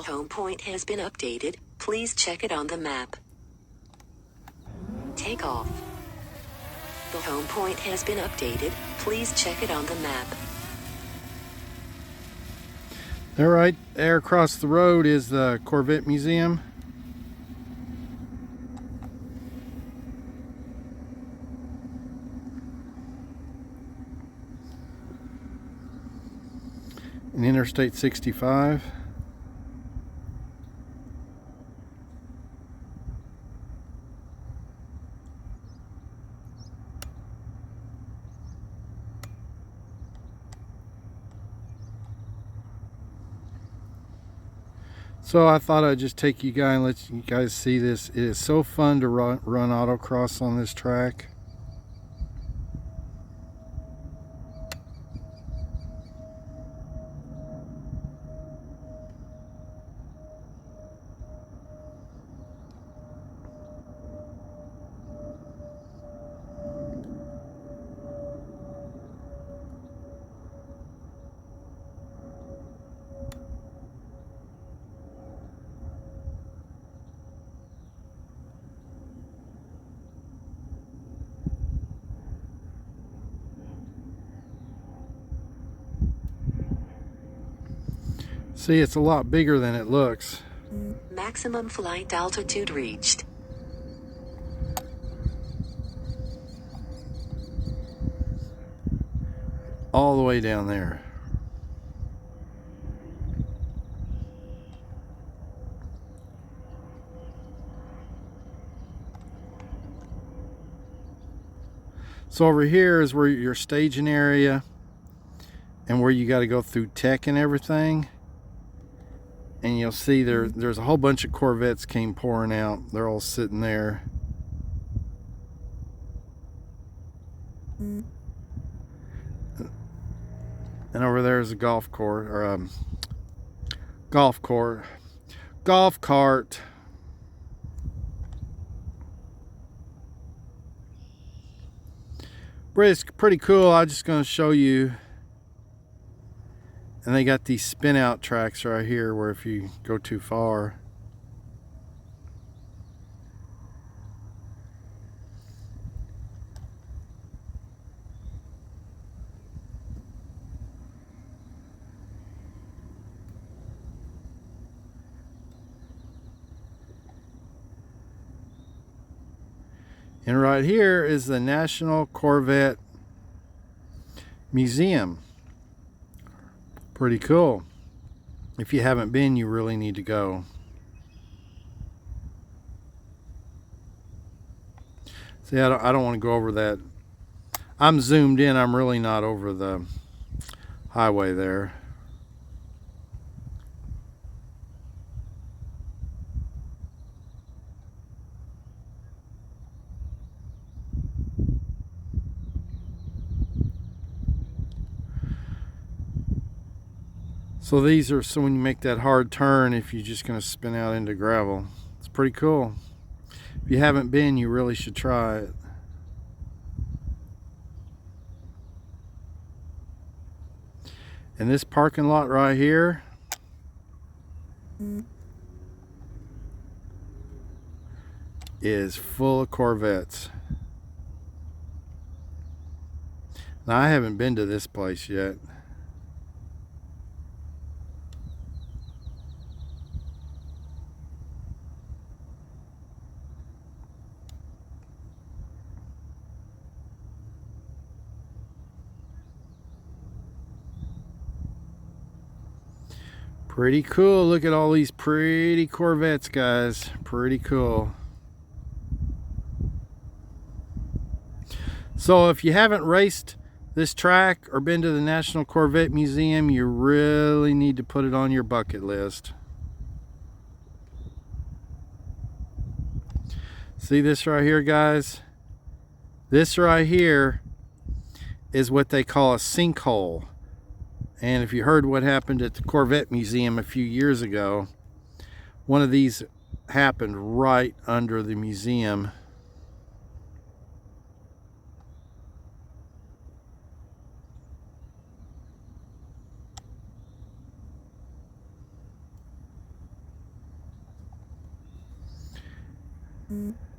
The home point has been updated. Please check it on the map. Take off. The home point has been updated. Please check it on the map. All right, there across the road is the Corvette Museum. And Interstate 65. So I thought I'd just take you guys and let you guys see this. It is so fun to run autocross on this track. See, it's a lot bigger than it looks. Maximum flight altitude reached. All the way down there. So over here is where your staging area and where you got to go through tech and everything. And you'll see there's a whole bunch of Corvettes came pouring out. They're all sitting there. And over there is a golf course, or a golf cart. But it's pretty cool. I'm just going to show you. And they got these spin out tracks right here where if you go too far. And right here is the National Corvette Museum. Pretty cool. If you haven't been, you really need to go. See, I don't want to go over that. I'm zoomed in. I'm really not over the highway there. So these are, so when you make that hard turn, if you're just going to spin out into gravel, it's pretty cool. If you haven't been, you really should try it. And this parking lot right here is full of Corvettes. Now I haven't been to this place yet. Pretty cool. Look at all these pretty Corvettes, guys. Pretty cool. So if you haven't raced this track or been to the National Corvette Museum, you really need to put it on your bucket list. See this right here, guys? This right here is what they call a sinkhole. And if you heard what happened at the Corvette Museum a few years ago, one of these happened right under the museum. it.